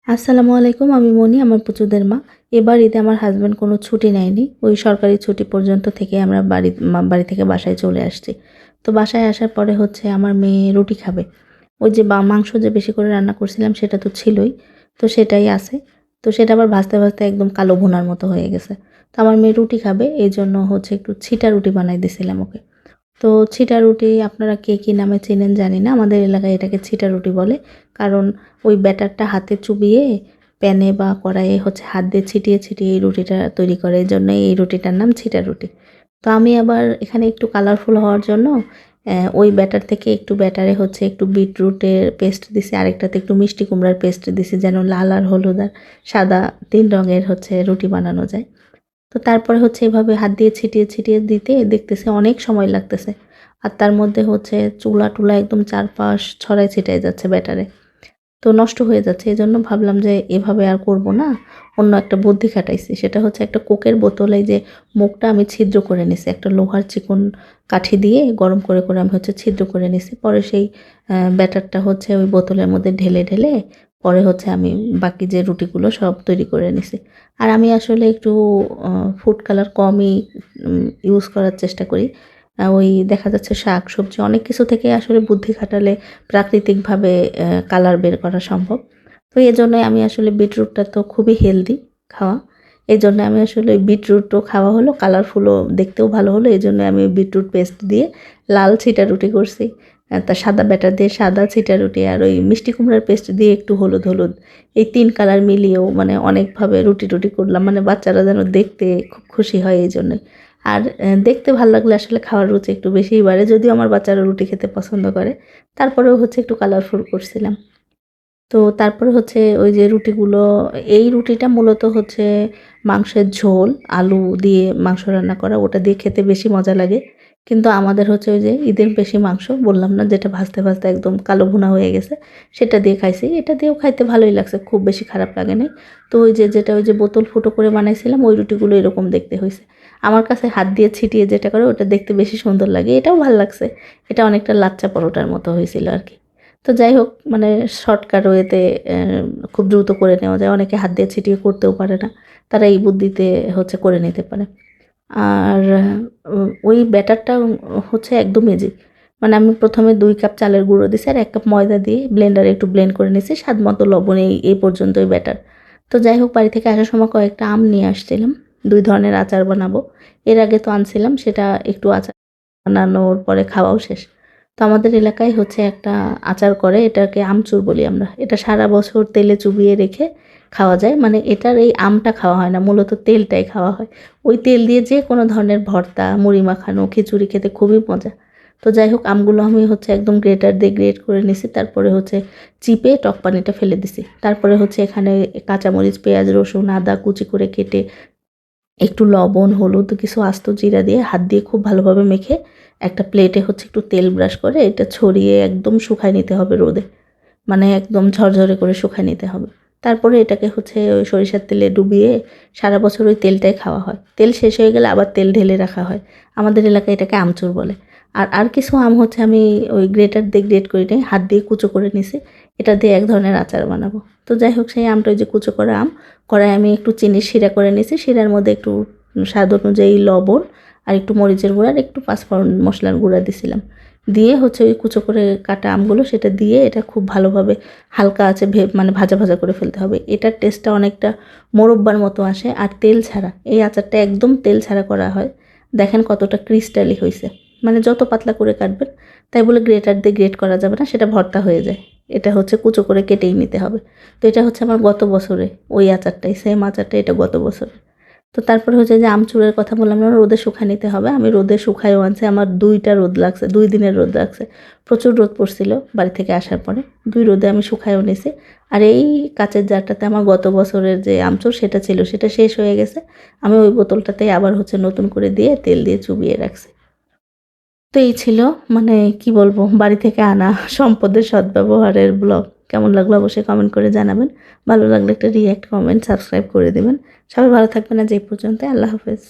আসসালামু আলাইকুম। আমি মনি, আমার পুচুদের মা। এবার ঈদে আমার হাসব্যান্ড কোনো ছুটি নেয়নি। ওই সরকারি ছুটি পর্যন্ত থেকে আমরা বাড়ি থেকে বাসায় চলে আসছি। তো বাসায় আসার পরে হচ্ছে আমার মেয়ে রুটি খাবে। ওই যে মাংস যে বেশি করে রান্না করছিলাম সেটা তো ছিলই। তো সেটাই আছে। তো সেটা আবার ভাজতে, ভাজতে একদম কালো ভুনার মতো হয়ে গেছে। তো আমার মেয়ে রুটি খাবে, এইজন্য হচ্ছে একটু ছিটা রুটি বানাই দিছিলাম ওকে। তো ছিটা রুটি আপনারা কে কী নামে চেনেন জানি না। আমাদের এলাকায় এটাকে ছিটা রুটি বলে। কারণ ওই ব্যাটারটা হাতে চুবিয়ে প্যানে বা কড়াইয়ে হচ্ছে হাত দিয়ে ছিটিয়ে, ছিটিয়ে এই রুটিটা তৈরি করে। এজন্যই এই রুটিটার নাম ছিটা রুটি। তো আমি আবার এখানে একটু কালারফুল হওয়ার জন্য ওই ব্যাটার থেকে একটু ব্যাটারে হচ্ছে একটু বিটরুটের পেস্ট দিছি, আরেকটাতে একটু মিষ্টি কুমড়ার পেস্ট দিছি যেন লাল আর হলুদ আর সাদা ৩ রঙের হচ্ছে রুটি বানানো যায়। তো তারপরে হচ্ছে এভাবে হাত দিয়ে ছিটিয়ে, ছিটিয়ে দিতে দেখতেছি অনেক সময় লাগতেছে। আর তার মধ্যে হচ্ছে চুলা-টুলা একদম চারপাশ ছড়ায় ছিটায় যাচ্ছে ব্যাটারে। তো নষ্ট হয়ে যাচ্ছে। এজন্য ভাবলাম যে এভাবে আর করব না। অন্য একটা বুদ্ধি খাটাইছি। সেটা হচ্ছে একটা কোকের বোতলে যে মুখটা আমি ছিদ্র করে নিছি। একটা লোহার চিকন কাঠি দিয়ে গরম করে, করে আমি হচ্ছে ছিদ্র করে নিছি। পরে সেই ব্যাটারটা হচ্ছে ওই বোতলের মধ্যে ঢেলে, ঢেলে পরে হচ্ছে আমি বাকি যে রুটিগুলো সব তৈরি করে নিছি। আর আমি আসলে একটু ফুড কালার কমই ইউজ করার চেষ্টা করি। ওই দেখা যাচ্ছে শাক-সবজি অনেক কিছু থেকে আসলে বুদ্ধি খাটালে প্রাকৃতিকভাবে কালার বের করা সম্ভব। তো এজন্যই আমি আসলে বিটরুটটা তো খুবই হেলদি খাওয়া। এজন্য আমি আসলে ওই বিটরুটও খাওয়া হলো, কালারফুলও দেখতেও ভালো হলো। এজন্য আমি ওই বিটরুট পেস্ট দিয়ে লাল ছিটা রুটি করছি। তা সাদা ব্যাটার দিয়ে সাদা ছিটা রুটি আর ওই মিষ্টি কুমড়ার পেস্ট দিয়ে একটু হলুদ, হলুদ এই ৩ কালার মিলিয়েও মানে অনেকভাবে রুটি করলাম। মানে বাচ্চারা যেন দেখতে খুব খুশি হয় এইজন্যই। আর দেখতে ভাল লাগলে আসলে খাওয়ার রুচি একটু বেশিই বাড়ে। যদিও আমার বাচ্চারা রুটি খেতে পছন্দ করে। তারপরেও হচ্ছে একটু কালারফুল করছিলাম। তো তারপরে হচ্ছে ওই যে রুটিগুলো, এই রুটিটা মূলত হচ্ছে মাংসের ঝোল, আলু দিয়ে মাংস রান্না করা, ওটা দিয়ে খেতে বেশি মজা লাগে। কিন্তু আমাদের হচ্ছে ওই যে ঈদের বেশি মাংস বললাম না, যেটা ভাজতে, ভাজতে একদম কালো ভুনা হয়ে গেছে, সেটা দিয়ে খাইছি। এটা দিয়েও খাইতে ভালোই লাগছে, খুব বেশি খারাপ লাগে নাই। তো ওই যে যেটা ওই যে বোতল ফুটো করে বানাইছিলাম ওই রুটিগুলো এরকম দেখতে হইছে। আমার কাছে হাত দিয়ে ছিটিয়ে যেটা করে ওটা দেখতে বেশি সুন্দর লাগে। এটাও ভাল লাগছে। এটা অনেকটা লাচ্চা পরোটার মতো হয়েছিল আরকি। তো যাই হোক, মানে শর্টকাট ওয়েতে খুব দ্রুত করে নেওয়া যায়। অনেকে হাত দিয়ে ছিটিয়ে করতেও পারে না। তারা এই বুদ্ধিতে হচ্ছে করে নিতে পারে। আর ওই ব্যাটারটা হচ্ছে একদম ইজি। মানে আমি ১ম এ ২ কাপ চালের গুঁড়ো দিছি আর ১ কাপ ময়দা দিয়ে ব্লেন্ডারে একটু ব্লেন্ড করে নিছি। স্বাদমতো লবণ, এই পর্যন্তই ব্যাটার। তো যাই হোক, বাড়ি থেকে আসার সময় কয়েকটা আম নিয়ে আসছিলাম। ২ ধরনের আচার বানাবো। এর আগে তো আনছিলাম, সেটা একটু আচার বানানোর পরে খাওয়াও শেষ। তো আমাদের এলাকায় হচ্ছে একটা আচার করে, এটাকে আমচুর বলি আমরা। এটা সারা বছর তেলে চুবিয়ে রেখে খাওয়া যায়। মানে এটার এই আমটা খাওয়া হয় না, মূলত তেলটাই খাওয়া হয়। ওই তেল দিয়ে যে কোনো ধরনের ভর্তা, মুড়ি মাখানো, খিচুড়ি খেতে খুবই মজা। তো যাই হোক, আমগুলো আমি হচ্ছে একদম গ্রেটার দিয়ে গ্রেট করে নিছি। তারপরে হচ্ছে চিপে টক পানিটা ফেলে দিছি। তারপরে হচ্ছে এখানে কাঁচামরিচ, পেঁয়াজ, রসুন, আদা কুচি করে কেটে একটু লবণ, হলুদ, কিছু আস্ত জিরা দিয়ে হাত দিয়ে খুব ভালোভাবে মেখে একটা প্লেটে হচ্ছে একটু তেল ব্রাশ করে এটা ছড়িয়ে একদম শুকায় নিতে হবে রোদে। মানে একদম ঝরঝরে করে শুকায় নিতে হবে। তারপরে এটাকে হচ্ছে ওই সরিষার তেলে ডুবিয়ে সারা বছর ওই তেলটাই খাওয়া হয়। তেল শেষ হয়ে গেলে আবার তেল ঢেলে রাখা হয়। আমাদের এলাকায় এটাকে আমচুর বলে। আর কিছু আম হচ্ছে আমি ওই গ্রেটার দিয়ে গ্রেট করি নাই, হাত দিয়ে কুচো করে নিছি। এটা দিয়ে এক ধরনের আচার বানাবো। তো যাই হোক, সেই আমটা ওই যে কুচো করা আম, কড়াইয়ে আমি একটু চিনির শিরা করে নিছি। শিরার মধ্যে একটু স্বাদ অনুযায়ী লবণ আর একটু মরিচের গুঁড়া আর একটু পাঁচফোড়ন মসলার গুঁড়া দিছিলাম। দিয়ে হচ্ছে ওই কুচো করে কাটা আমগুলো সেটা দিয়ে এটা খুব ভালোভাবে হালকা আঁচে মানে ভাজা, ভাজা করে ফেলতে হবে। এটার টেস্টটা অনেকটা মোরব্বার মতো আসে আর তেল ছাড়া। এই আচারটা একদম তেল ছাড়া করা হয়। দেখেন কতটা ক্রিস্টালি হইছে। মানে যত পাতলা করে কাটবেন, তাই বলে গ্রেটার দিয়ে গ্রেট করা যাবে না, সেটা ভর্তা হয়ে যায়। এটা হচ্ছে কুচো করে কেটেই নিতে হবে। তো এটা হচ্ছে আমার গত বছরে ওই আচারটাই, সেম আচারটা, এটা গত বছরের। তো তারপরে হচ্ছে যে আমচুরের কথা বললাম না, রোদে শুকায় নিতে হবে। আমি রোদে শুকায়ও আনছি। আমার ২ টা রোদ লাগছে, ২ দিনের রোদ লাগছে। প্রচুর রোদ পড়ছিল বাড়ি থেকে আসার পরে। ২ রোদে আমি শুকায়ও নিছি। আর এই কাঁচের জারটাতে আমার গত বছরের যে আমচুর সেটা ছিল, সেটা শেষ হয়ে গেছে। আমি ওই বোতলটাতেই আবার হচ্ছে নতুন করে দিয়ে তেল দিয়ে চুবিয়ে রাখছি। তো এই ছিল, মানে কি বলবো, বাড়ি থেকে আনা সম্পদের সদ্ব্যবহারের ব্লগ। কেমন লাগলো অবশ্যই কমেন্ট করে জানাবেন। ভালো লাগলে একটা রিঅ্যাক্ট, কমেন্ট, সাবস্ক্রাইব করে দিবেন। সবাই ভালো থাকবেন। আজ এই পর্যন্ত। আল্লাহ হাফেজ।